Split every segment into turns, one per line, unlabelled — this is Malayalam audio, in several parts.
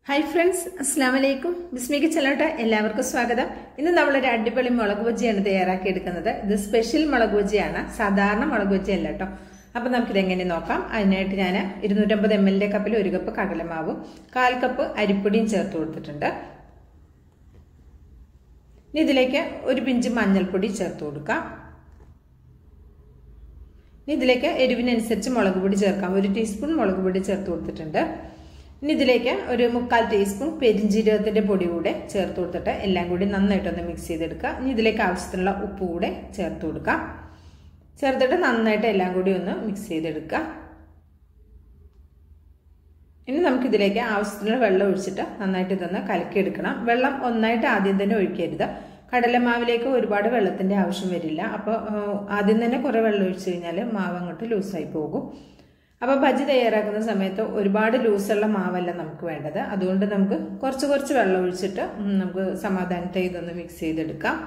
Hi friends, Assalamu alaikum. Bismi channel എല്ലാവർക്കും സ്വാഗതം. ഇന്ന് നമ്മൾ ഒരു അടിപൊളി മുളക് ബജിയാണ് തയ്യാറാക്കി എടുക്കുന്നത്. ഇത് സ്പെഷ്യൽ മുളക് ബജിയാണ്. സാധാരണ മുളക് ബജി അല്ല ട്ടോ. അപ്പോൾ നമുക്ക് ഇത് എങ്ങനെ നോക്കാം. അതിനായിട്ട് ഞാൻ 250 ml കപ്പിൽ 1 കപ്പ് കടലമാവും 1/4 കപ്പ് അരിപ്പൊടിയും ചേർത്ത് കൊടുത്തിട്ടുണ്ട്. ഇനി ഇതിലേക്ക് ഒരു പിഞ്ച് മഞ്ഞൾപ്പൊടി ചേർത്ത് കൊടുക്കാം. ഇനി ഇതിലേക്ക് എരിവിനനുസരിച്ച് മുളക് പൊടി ചേർക്കാം. 1 ടീസ്പൂൺ മുളക് പൊടി ചേർത്ത് കൊടുത്തിട്ടുണ്ട്. ഇനി ഇതിലേക്ക് ഒരു 1/4 ടീസ്പൂൺ പെരിഞ്ജീരകത്തിന്റെ പൊടി കൂടെ ചേർത്ത് കൊടുത്തിട്ട് എല്ലാം കൂടി നന്നായിട്ടൊന്ന് മിക്സ് ചെയ്തെടുക്കുക. ഇനി ഇതിലേക്ക് ആവശ്യത്തിനുള്ള ഉപ്പ് കൂടെ ചേർത്ത് കൊടുക്കാം. ചേർത്തിട്ട് നന്നായിട്ട് എല്ലാം കൂടി ഒന്ന് മിക്സ് ചെയ്തെടുക്കുക. ഇനി നമുക്ക് ഇതിലേക്ക് ആവശ്യത്തിനുള്ള വെള്ളം ഒഴിച്ചിട്ട് നന്നായിട്ട് ഇതൊന്ന് കലക്കിയെടുക്കണം. വെള്ളം ഒന്നായിട്ട് ആദ്യം തന്നെ ഒഴിക്കരുത്. കടലമാവിലേക്ക് ഒരുപാട് വെള്ളത്തിന്റെ ആവശ്യം വരില്ല. അപ്പോൾ ആദ്യം തന്നെ കുറേ വെള്ളം ഒഴിച്ചു കഴിഞ്ഞാൽ മാവ് അങ്ങോട്ട് ലൂസായി പോകും. അപ്പോൾ ബജി തയ്യാറാക്കുന്ന സമയത്ത് ഒരുപാട് ലൂസുള്ള മാവല്ല നമുക്ക് വേണ്ടത്. അതുകൊണ്ട് നമുക്ക് കുറച്ച് വെള്ളം ഒഴിച്ചിട്ട് നമുക്ക് സമാധാനത്തെ ഇതൊന്ന് മിക്സ് ചെയ്തെടുക്കാം.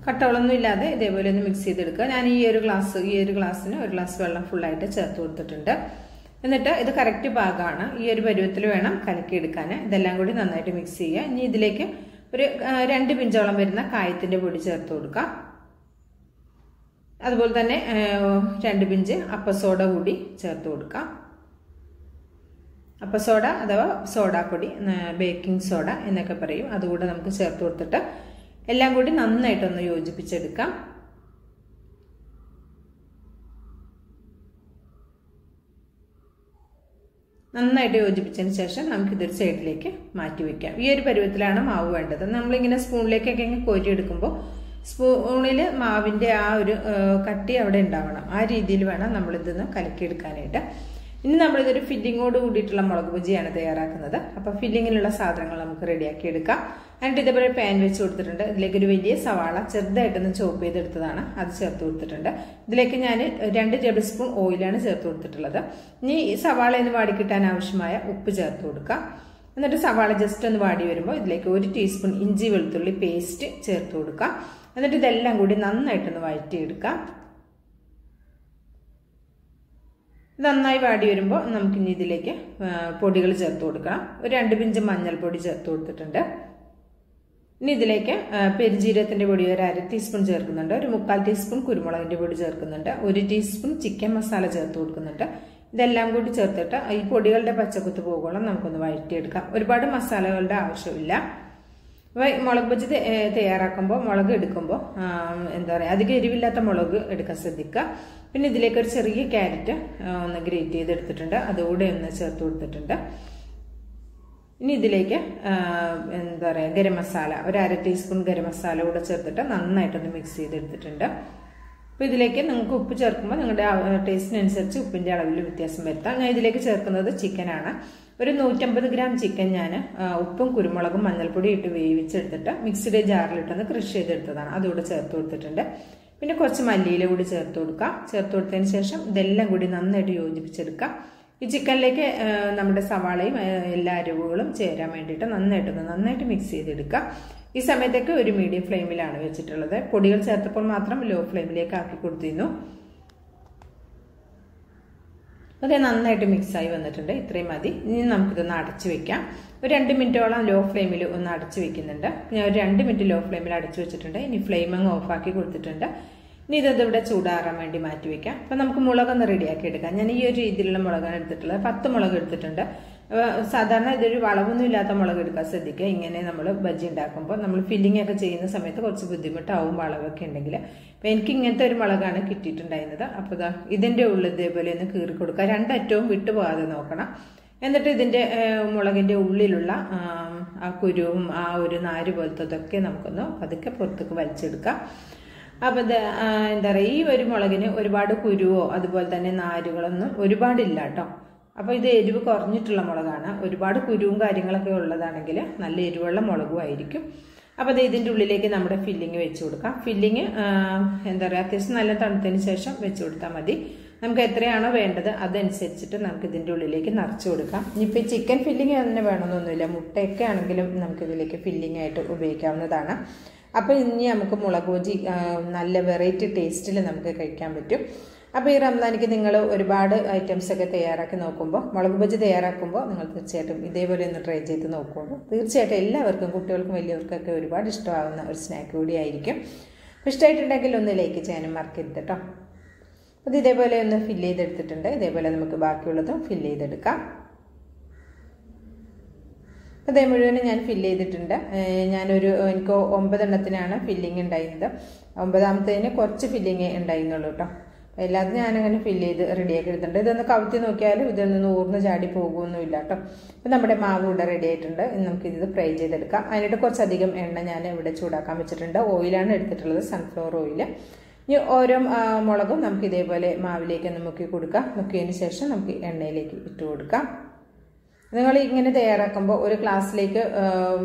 കട്ടകളൊന്നും ഇല്ലാതെ ഇതേപോലെ ഒന്ന് മിക്സ് ചെയ്തെടുക്കുക. ഞാൻ ഈ ഒരു ഗ്ലാസ്സിന് 1 ഗ്ലാസ് വെള്ളം ഫുള്ളായിട്ട് ചേർത്ത് കൊടുത്തിട്ടുണ്ട്. എന്നിട്ട് ഇത് കറക്റ്റ് പാകമാണ്. ഈ ഒരു പരുവത്തിൽ വേണം കലക്കിയെടുക്കാൻ. ഇതെല്ലാം കൂടി നന്നായിട്ട് മിക്സ് ചെയ്യുക. ഇനി ഇതിലേക്ക് ഒരു 2 പിഞ്ചോളം വരുന്ന കായത്തിന്റെ പൊടി ചേർത്ത് കൊടുക്കാം. അതുപോലെ തന്നെ 2 പിഞ്ച് അപ്പസോഡ കൂടി ചേർത്ത് കൊടുക്കാം. അപ്പസോഡ അഥവാ സോഡാപ്പൊടി, ബേക്കിംഗ് സോഡ എന്നൊക്കെ പറയും. അതുകൂടെ നമുക്ക് ചേർത്ത് കൊടുത്തിട്ട് എല്ലാം കൂടി നന്നായിട്ടൊന്ന് യോജിപ്പിച്ചെടുക്കാം. നന്നായിട്ട് യോജിപ്പിച്ചതിന് ശേഷം നമുക്കിതൊരു സൈഡിലേക്ക് മാറ്റി വയ്ക്കാം. ഈ ഒരു പരുവത്തിലാണ് മാവ് വേണ്ടത്. നമ്മളിങ്ങനെ സ്പൂണിലേക്കൊക്കെ കോരിയെടുക്കുമ്പോൾ സ്പൂണിൽ മാവിൻ്റെ ആ ഒരു കട്ടി അവിടെ ഉണ്ടാവണം. ആ രീതിയിൽ വേണം നമ്മളിതൊന്ന് കലക്കിയെടുക്കാനായിട്ട്. ഇനി നമ്മളിതൊരു ഫില്ലിങ്ങോട് കൂടിയിട്ടുള്ള മുളക് ബജിയാണ് തയ്യാറാക്കുന്നത്. അപ്പോൾ ഫില്ലിങ്ങിലുള്ള സാധനങ്ങൾ നമുക്ക് റെഡിയാക്കി എടുക്കാം. എന്നിട്ട് ഇതേപോലെ പാൻ വെച്ച് കൊടുത്തിട്ടുണ്ട്. ഇതിലേക്ക് ഒരു വലിയ സവാള ചെറുതായിട്ടൊന്ന് ചോപ്പ് ചെയ്തെടുത്തതാണ്, അത് ചേർത്ത് കൊടുത്തിട്ടുണ്ട്. ഇതിലേക്ക് ഞാൻ 2 ടേബിൾ സ്പൂൺ ഓയിലാണ് ചേർത്ത് കൊടുത്തിട്ടുള്ളത്. ഇനി ഈ സവാള ഒന്ന് വാടിക്കിട്ടാൻ ആവശ്യമായ ഉപ്പ് ചേർത്ത് കൊടുക്കാം. എന്നിട്ട് സവാള ജസ്റ്റ് ഒന്ന് വാടി വരുമ്പോൾ ഇതിലേക്ക് 1 ടീസ്പൂൺ ഇഞ്ചി വെളുത്തുള്ളി പേസ്റ്റ് ചേർത്ത് കൊടുക്കാം. എന്നിട്ട് ഇതെല്ലാം കൂടി നന്നായിട്ടൊന്ന് വഴറ്റിയെടുക്കാം. നന്നായി വാടി വരുമ്പോൾ നമുക്കിനി ഇതിലേക്ക് പൊടികൾ ചേർത്ത് കൊടുക്കണം. ഒരു 2 പിഞ്ച് മഞ്ഞൾപ്പൊടി ചേർത്ത് കൊടുത്തിട്ടുണ്ട്. ഇനി ഇതിലേക്ക് പെരിഞ്ജീരകത്തിന്റെ പൊടി ഒരു 1/2 ടീസ്പൂൺ ചേർക്കുന്നുണ്ട്. ഒരു 1/4 ടീസ്പൂൺ കുരുമുളകിന്റെ പൊടി ചേർക്കുന്നുണ്ട്. 1 ടീസ്പൂൺ ചിക്കൻ മസാല ചേർത്ത് കൊടുക്കുന്നുണ്ട്. ഇതെല്ലാം കൂടി ചേർത്തിട്ട് ഈ പൊടികളുടെ പച്ചക്കുത്ത് പോകുമ്പോൾ നമുക്കൊന്ന് വഴറ്റിയെടുക്കാം. ഒരുപാട് മസാലകളുടെ ആവശ്യമില്ല. മുളക് ബജി തയ്യാറാക്കുമ്പോൾ മുളക് എടുക്കുമ്പോൾ എന്താ പറയുക, അധികം എരിവില്ലാത്ത മുളക് എടുക്കാൻ ശ്രദ്ധിക്കുക. പിന്നെ ഇതിലേക്ക് ഒരു ചെറിയ ക്യാരറ്റ് ഒന്ന് ഗ്രേറ്റ് ചെയ്തെടുത്തിട്ടുണ്ട്, അതുകൂടെ ഒന്ന് ചേർത്ത് കൊടുത്തിട്ടുണ്ട്. ഇനി ഇതിലേക്ക് എന്താ പറയുക, ഗരം മസാല ഒരു 1/2 ടീസ്പൂൺ ഗരം മസാല കൂടെ ചേർത്തിട്ട് നന്നായിട്ടൊന്ന് മിക്സ് ചെയ്തെടുത്തിട്ടുണ്ട്. അപ്പോൾ ഇതിലേക്ക് നിങ്ങൾക്ക് ഉപ്പ് ചേർക്കുമ്പോൾ നിങ്ങളുടെ ടേസ്റ്റിനനുസരിച്ച് ഉപ്പിൻ്റെ അളവിൽ വ്യത്യാസം വരുത്താം. ഞാൻ ഇതിലേക്ക് ചേർക്കുന്നത് ചിക്കനാണ്. ഒരു 150 ഗ്രാം ചിക്കൻ ഞാൻ ഉപ്പും കുരുമുളകും മഞ്ഞൾപ്പൊടി ഇട്ട് വേവിച്ചെടുത്തിട്ട് മിക്സിയുടെ ജാറിലിട്ടൊന്ന് ക്രഷ് ചെയ്തെടുത്തതാണ്, അതുകൂടെ ചേർത്ത് കൊടുത്തിട്ടുണ്ട്. പിന്നെ കുറച്ച് മല്ലിയില കൂടി ചേർത്ത് കൊടുക്കാം. ചേർത്ത് കൊടുത്തതിന് ശേഷം ഇതെല്ലാം കൂടി നന്നായിട്ട് യോജിപ്പിച്ചെടുക്കാം. ഈ ചിക്കനിലേക്ക് നമ്മുടെ സവാളയും എല്ലാ അരിവുകളും ചേരാൻ വേണ്ടിയിട്ട് നന്നായിട്ട് മിക്സ് ചെയ്തെടുക്കാം. ഈ സമയത്തൊക്കെ ഒരു മീഡിയം ഫ്ലെയിമിലാണ് വെച്ചിട്ടുള്ളത്. പൊടികൾ ചേർത്തപ്പോൾ മാത്രം ലോ ഫ്ലെയിമിലേക്ക് ആക്കി കൊടുത്തിരുന്നു. അത് നന്നായിട്ട് മിക്സായി വന്നിട്ടുണ്ട്. ഇത്രയും മതി. ഇനി നമുക്കിതൊന്ന് അടച്ചു വെക്കാം. ഒരു 2 മിനിറ്റോളം ലോ ഫ്ലെയിമിൽ ഒന്ന് അടച്ചു വെക്കുന്നുണ്ട്. ഞാൻ ഒരു 2 മിനിറ്റ് ലോ ഫ്ലെയിമിൽ അടച്ചു വെച്ചിട്ടുണ്ട്. ഇനി ഫ്ലെയിം അങ്ങ് ഓഫാക്കി കൊടുത്തിട്ടുണ്ട്. ഇനി ഇതിവിടെ ചൂടാറാൻ വേണ്ടി മാറ്റി വെക്കാം. അപ്പം നമുക്ക് മുളകൊന്ന് റെഡിയാക്കി എടുക്കാം. ഞാൻ ഈ ഒരു രീതിയിലുള്ള മുളകാണ് എടുത്തിട്ടുള്ളത്. 10 മുളക് എടുത്തിട്ടുണ്ട്. സാധാരണ ഇതൊരു വളവൊന്നും ഇല്ലാത്ത മുളക് എടുക്കാൻ ശ്രദ്ധിക്കുക. ഇങ്ങനെ നമ്മൾ ബജി ഉണ്ടാക്കുമ്പോൾ നമ്മൾ ഫില്ലിംഗ് ഒക്കെ ചെയ്യുന്ന സമയത്ത് കുറച്ച് ബുദ്ധിമുട്ടാവും വളവൊക്കെ ഉണ്ടെങ്കിൽ. അപ്പം എനിക്ക് ഇങ്ങനത്തെ ഒരു മുളകാണ് കിട്ടിയിട്ടുണ്ടായിരുന്നത്. അപ്പോൾ ഇതിൻ്റെ ഉള്ളിൽ ഇതേപോലെ ഒന്ന് കീറി കൊടുക്കുക. 2 അറ്റവും വിട്ടു പോകാതെ നോക്കണം. എന്നിട്ട് ഇതിൻ്റെ മുളകിൻ്റെ ഉള്ളിലുള്ള ആ കുരുവും ആ ഒരു നാര് പോലത്തതൊക്കെ നമുക്കൊന്ന് പതുക്കെ പുറത്തേക്ക് വലിച്ചെടുക്കാം. അപ്പോൾ ഇത് എന്താ പറയുക, ഈ ഒരു മുളകിന് ഒരുപാട് കുരുവോ അതുപോലെ തന്നെ നാരുകളൊന്നും ഒരുപാടില്ല കേട്ടോ. അപ്പോൾ ഇത് എരിവ് കുറഞ്ഞിട്ടുള്ള മുളകാണ്. ഒരുപാട് കുരുവും കാര്യങ്ങളൊക്കെ ഉള്ളതാണെങ്കിൽ നല്ല എരിവുള്ള മുളകും ആയിരിക്കും. അപ്പോൾ അത് ഇതിൻ്റെ ഉള്ളിലേക്ക് നമ്മുടെ ഫില്ലിങ് വെച്ച് കൊടുക്കാം. ഫില്ലിങ് എന്താ പറയുക, അത്യാവശ്യം നല്ല തണുത്തതിന് ശേഷം വെച്ച് കൊടുത്താൽ മതി. നമുക്ക് എത്രയാണോ വേണ്ടത് അതനുസരിച്ചിട്ട് നമുക്ക് ഇതിൻ്റെ ഉള്ളിലേക്ക് നിറച്ച് കൊടുക്കാം. ഇനിയിപ്പോൾ ചിക്കൻ ഫില്ലിങ് തന്നെ വേണമെന്നൊന്നുമില്ല, മുട്ടയൊക്കെ ആണെങ്കിലും നമുക്ക് ഇതിലേക്ക് ഫില്ലിംഗ് ആയിട്ട് ഉപയോഗിക്കാവുന്നതാണ്. അപ്പോൾ ഇനി നമുക്ക് മുളക് ബജി നല്ല വെറൈറ്റി ടേസ്റ്റിൽ നമുക്ക് കഴിക്കാൻ പറ്റും. അപ്പോൾ ഈ റംസാനിക്ക് നിങ്ങൾ ഒരുപാട് ഐറ്റംസ് ഒക്കെ തയ്യാറാക്കി നോക്കുമ്പോൾ, മുളക് ബജി തയ്യാറാക്കുമ്പോൾ നിങ്ങൾ തീർച്ചയായിട്ടും ഇതേപോലെ ഒന്ന് ട്രൈ ചെയ്ത് നോക്കുള്ളൂ. തീർച്ചയായിട്ടും എല്ലാവർക്കും, കുട്ടികൾക്കും വലിയവർക്കൊക്കെ ഒരുപാട് ഇഷ്ടമാകുന്ന ഒരു സ്നാക്ക് കൂടിയായിരിക്കും. ഇഷ്ടമായിട്ടുണ്ടെങ്കിൽ ഒന്ന് ലൈക്ക് ചെയ്യാനും മറക്കരുത് കേട്ടോ. അത് ഇതേപോലെ ഒന്ന് ഫില്ല് ചെയ്തെടുത്തിട്ടുണ്ട്. ഇതേപോലെ നമുക്ക് ബാക്കിയുള്ളതും ഫില്ല് ചെയ്തെടുക്കാം. അതേ മുഴുവനും ഞാൻ ഫില്ല് ചെയ്തിട്ടുണ്ട്. എനിക്ക് 9 എണ്ണത്തിനാണ് ഫില്ലിങ് ഉണ്ടായിരുന്നത്. 9ാമത്തേന് കുറച്ച് ഫില്ലിങ് ഉണ്ടായിരുന്നുള്ളൂ കേട്ടോ. എല്ലാതും ഞാനങ്ങനെ ഫില്ല് ചെയ്ത് റെഡിയാക്കി എടുത്തിട്ടുണ്ട്. ഇതൊന്ന് കവുത്തി നോക്കിയാലും ഇതൊന്നും ഊർന്ന് ചാടി പോകുമൊന്നുമില്ല കേട്ടോ. അപ്പം നമ്മുടെ മാവ് ഇവിടെ റെഡി ആയിട്ടുണ്ട്. നമുക്കിത് ഫ്രൈ ചെയ്തെടുക്കാം. അതിനായിട്ട് കുറച്ചധികം എണ്ണ ഞാൻ ഇവിടെ ചൂടാക്കാൻ വെച്ചിട്ടുണ്ട്. ഓയിലാണ് എടുത്തിട്ടുള്ളത്, സൺഫ്ലവർ ഓയിൽ. ഇനി ഓരോ മുളകും നമുക്ക് ഇതേപോലെ മാവിലേക്ക് ഒന്ന് മുക്കി കൊടുക്കാം. മുക്കിയതിന് ശേഷം നമുക്ക് എണ്ണയിലേക്ക് ഇട്ട് കൊടുക്കാം. നിങ്ങൾ ഇങ്ങനെ തയ്യാറാക്കുമ്പോൾ ഒരു ഗ്ലാസ്സിലേക്ക്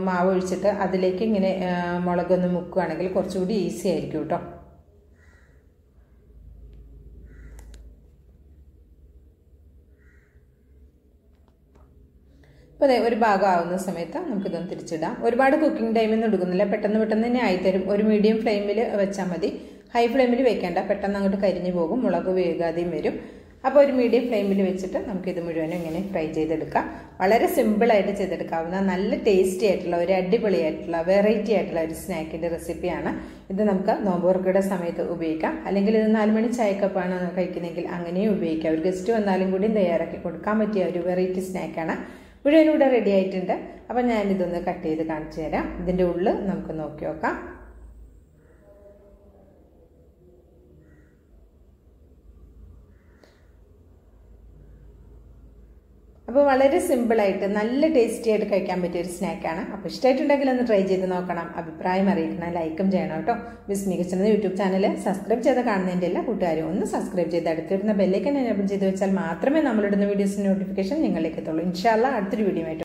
മാവ് ഒഴിച്ചിട്ട് അതിലേക്ക് ഇങ്ങനെ മുളകൊന്ന് മുക്കുകയാണെങ്കിൽ കുറച്ചുകൂടി ഈസി ആയിരിക്കും കേട്ടോ. അപ്പോൾ അതെ, ഒരു ഭാഗം ആവുന്ന സമയത്ത് നമുക്കിതൊന്ന് തിരിച്ചിടാം. ഒരുപാട് കുക്കിംഗ് ടൈമൊന്നും എടുക്കുന്നില്ല, പെട്ടെന്ന് തന്നെ ആയിത്തരും. ഒരു മീഡിയം ഫ്ലെയിമിൽ വെച്ചാൽ മതി, ഹൈ ഫ്ലെയിമിൽ വെക്കേണ്ട, പെട്ടെന്ന് അങ്ങോട്ട് കരിഞ്ഞു പോകും, മുളക് വേകാതെയും വരും. അപ്പോൾ ഒരു മീഡിയം ഫ്ലെയിമിൽ വെച്ചിട്ട് നമുക്കിത് മുഴുവനും ഇങ്ങനെ ഫ്രൈ ചെയ്തെടുക്കാം. വളരെ സിമ്പിളായിട്ട് ചെയ്തെടുക്കാവുന്ന നല്ല ടേസ്റ്റി ആയിട്ടുള്ള ഒരു അടിപൊളിയായിട്ടുള്ള വെറൈറ്റി ആയിട്ടുള്ള ഒരു സ്നാക്കിൻ്റെ റെസിപ്പിയാണ് ഇത്. നമുക്ക് നോമ്പുതുറയുടെ സമയത്ത് ഉപയോഗിക്കാം, അല്ലെങ്കിൽ ഇത് 4 മണി ചായക്കപ്പാണ് കഴിക്കുന്നതെങ്കിൽ അങ്ങനെയും ഉപയോഗിക്കാം. ഒരു ഗസ്റ്റ് വന്നാലും കൂടി തയ്യാറാക്കി കൊടുക്കാൻ പറ്റിയ ഒരു വെറൈറ്റി സ്നാക്കാണ്. മുഴുവനും ഇവിടെ റെഡി ആയിട്ടുണ്ട്. അപ്പം ഞാനിതൊന്ന് കട്ട് ചെയ്ത് കാണിച്ചു തരാം. ഇതിൻ്റെ ഉള്ളിൽ നമുക്ക് നോക്കി നോക്കാം. അപ്പോൾ വളരെ സിമ്പിളായിട്ട് നല്ല ടേസ്റ്റി ആയിട്ട് കഴിക്കാൻ പറ്റിയ ഒരു സ്നാക്കാണ്. അപ്പോൾ ഇഷ്ടമായിട്ടുണ്ടെങ്കിൽ ഒന്ന് ട്രൈ ചെയ്ത് നോക്കണം, അഭിപ്രായം അറിയിക്കണം, ലൈക്കും ചെയ്യണം കേട്ടോ. ബിസ്മി കിച്ചൺ യൂട്യൂബ് ചാനൽ സബ്സ്ക്രൈബ് ചെയ്ത് കാണുന്നതിൻ്റെ എല്ലാ കൂട്ടുകാരും ഒന്ന് സബ്സ്ക്രൈബ് ചെയ്ത് അടുത്തിരുന്ന ബെല്ലൈക്കൻ എനേബിൾ ചെയ്ത് വെച്ചാൽ മാത്രമേ നമ്മളിടുന്ന വീഡിയോസിൻ്റെ നോട്ടിഫിക്കേഷൻ നിങ്ങളിലേക്ക് എത്തുള്ളൂ. ഇൻഷാ അല്ലാഹ് അടുത്തൊരു വീഡിയോ ആയിട്ട്